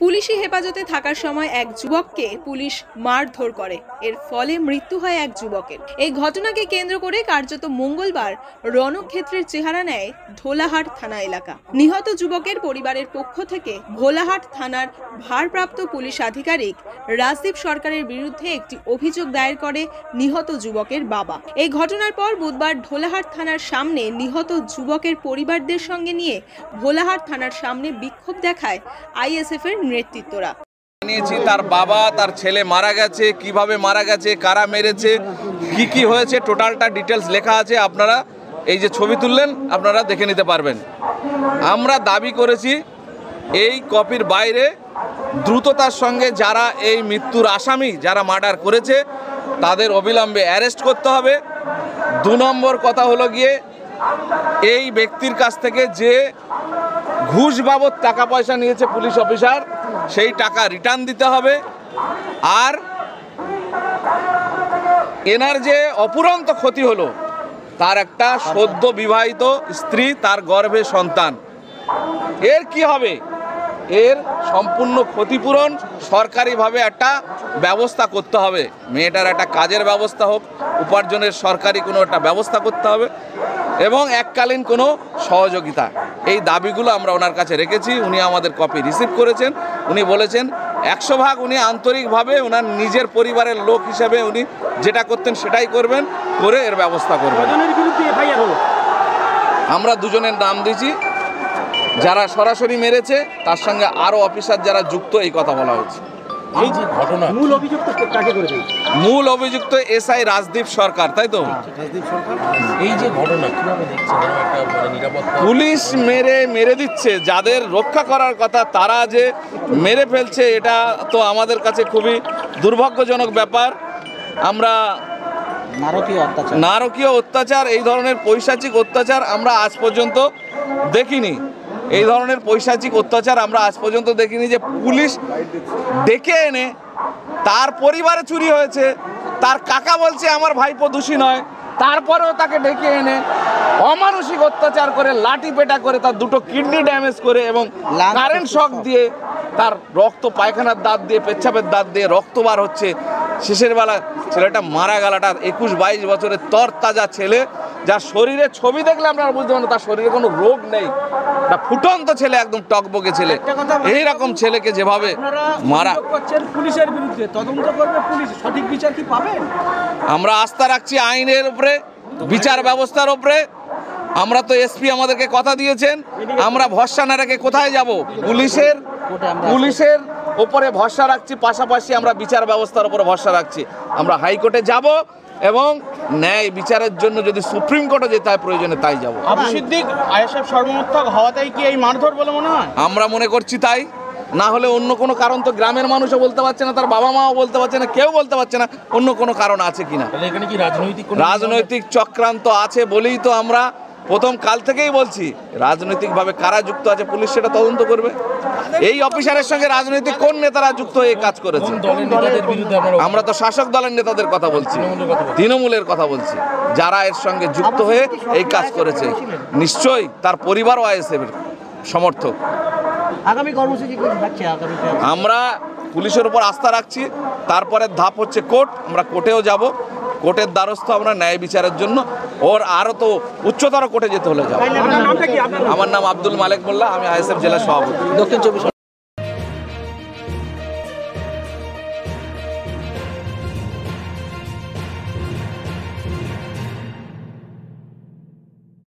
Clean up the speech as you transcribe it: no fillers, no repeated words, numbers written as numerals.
পুলিশি হেফাজতে থাকার সময় এক যুবককে পুলিশ মারধর করে, এর ফলে মৃত্যু হয় এক যুবকের। এই ঘটনাকে কেন্দ্র করে কার্যত মঙ্গলবার রণক্ষেত্রের চেহারা নেয় ঢোলাহাট থানা এলাকা। নিহত যুবকের পরিবারের পক্ষ থেকে ভোলাহাট থানার ভারপ্রাপ্ত পুলিশ আধিকারিক রাজদীপ সরকারের বিরুদ্ধে একটি অভিযোগ দায়ের করে নিহত যুবকের বাবা। এই ঘটনার পর বুধবার ঢোলাহাট থানার সামনে নিহত যুবকের পরিবারদের সঙ্গে নিয়ে ভোলাহাট থানার সামনে বিক্ষোভ দেখায় আইএসএফ এর নেতৃত্বরা। তার বাবা তার ছেলে মারা গেছে, কিভাবে মারা গেছে, কারা মেরেছে, কি হয়েছে, টোটালটা ডিটেলস লেখা আছে। আপনারা এই যে ছবি তুললেন আপনারা দেখে নিতে পারবেন। আমরা দাবি করেছি এই কপির বাইরে দ্রুততার সঙ্গে যারা এই মৃত্যুর আসামি, যারা মার্ডার করেছে তাদের অবিলম্বে অ্যারেস্ট করতে হবে। 2 নম্বর কথা হলো গিয়ে এই ব্যক্তির কাছ থেকে যে ঘুষ বাবদ টাকা পয়সা নিয়েছে পুলিশ অফিসার, সেই টাকা রিটার্ন দিতে হবে। আর এনার যে অপুরন্ত ক্ষতি হলো, তার একটা সদ্য বিবাহিত স্ত্রী, তার গর্ভে সন্তান, এর কি হবে? এর সম্পূর্ণ ক্ষতিপূরণ সরকারিভাবে একটা ব্যবস্থা করতে হবে। মেয়েটার একটা কাজের ব্যবস্থা হোক, উপার্জনের সরকারি কোনো একটা ব্যবস্থা করতে হবে এবং এককালীন কোনো সহযোগিতা। এই দাবিগুলো আমরা ওনার কাছে রেখেছি। উনি আমাদের কপি রিসিভ করেছেন। উনি বলেছেন 100% উনি আন্তরিকভাবে ওনার নিজের পরিবারের লোক হিসেবে উনি যেটা করতেন সেটাই করবেন, করে এর ব্যবস্থা করবেন। আমরা 2 জনের নাম দিয়েছি, যারা সরাসরি মেরেছে, তার সঙ্গে আরও অফিসার যারা যুক্ত, এই কথা বলা হয়েছে। এই যে ঘটনা, মূল অভিযুক্ত এসআই রাজদীপ সরকার, তাই তো? এই যে ঘটনা কিভাবে দেখছেন? পুলিশ মেরে দিচ্ছে, যাদের রক্ষা করার কথা তারা যে মেরে ফেলছে, এটা তো আমাদের কাছে খুবই দুর্ভাগ্যজনক ব্যাপার। আমরা নারকীয় অত্যাচার, এই ধরনের পৈশাচিক অত্যাচার আমরা আজ পর্যন্ত দেখিনি। এই ধরনের পৈশাচিক অত্যাচার আমরা আজ পর্যন্ত দেখিনি যে পুলিশ ডেকে এনে, তার পরিবারে চুরি হয়েছে, তার কাকা বলছে আমার ভাইপো দোষী নয়, তারপরেও তাকে ডেকে এনে অমানসিক অত্যাচার করে, লাঠি পেটা করে, তার 2টো কিডনি ড্যামেজ করে এবং কারেন্ট শক দিয়ে, তার রক্ত, পায়খানার দাঁত দিয়ে, পেচ্ছাপের দাঁত দিয়ে রক্ত বার হচ্ছে। শেষের বেলা ছেলেটা মারা গেলাটা 21-22 বছরের তরতাজা ছেলে, যার শরীরে ছবি দেখলে আপনারা বুঝতে পারেন তার শরীরে কোনো রোগ নেই, একটা ফুটন্ত ছেলে, একদম টকবকে ছেলে। এইরকম ছেলেকে যেভাবে মারা, পুলিশের বিরুদ্ধে তদন্ত করবে পুলিশ, সঠিক বিচার কি পাবে? আমরা আস্থা রাখছি আইনের উপরে, বিচার ব্যবস্থার উপরে। আমরা তো এসপি আমাদেরকে কথা দিয়েছেন, আমরা ভরসা না রেখে কোথায় যাব? পুলিশের উপরে ভরসা রাখছি, পাশাপাশি আমরা বিচার ব্যবস্থার উপরে ভরসা রাখছি। আমরা হাইকোর্টে যাব এবং ন্যায় বিচারের জন্য যদি সুপ্রিম কোর্টে যেতে হয় প্রয়োজনে তাই যাব। আবু সিদ্দিক আইএসএফ সর্বমোত্তক হওয়াতেই কি এই মারধর বলে মনে হয়? আমরা মনে করছি তাই, না হলে অন্য কোনো কারণ তো গ্রামের মানুষও বলতে পারছে না, তার বাবা মাও বলতে পারছে না, কেউ বলতে পারছে না অন্য কোনো কারণ আছে কিনা। এখানে কি রাজনৈতিক চক্রান্ত আছে বলেই তো আমরা প্রথম কাল থেকেই বলছি, রাজনৈতিকভাবে কারা যুক্ত আছে পুলিশ সেটা তদন্ত করবে। এই অফিসারের সঙ্গে রাজনৈতিক কোন নেতারা যুক্ত হয়ে কাজ করেছে? আমরা তো শাসক দলের নেতাদের কথা বলছি, তৃণমূলের কথা বলছি, যারা এর সঙ্গে যুক্ত হয়ে এই কাজ করেছে। নিশ্চয়ই তার পরিবারও আইএসএফ এর সমর্থক। আগামী কর্মসূচি কি থাকছে? আমরা পুলিশের উপর আস্থা রাখছি। তারপরে ধাপ হচ্ছে কোর্ট। আমরা কোর্টেও যাব, কোর্টের দ্বারস্থ আমরা ন্যায় বিচারের জন্য। ওর আরও তো উচ্চতর কোর্টে যেতে হলে যাব। আমার নাম আব্দুল মালেক মোল্লা, আমি আইএসএফ জেলা সভাপতি, দক্ষিণ 24।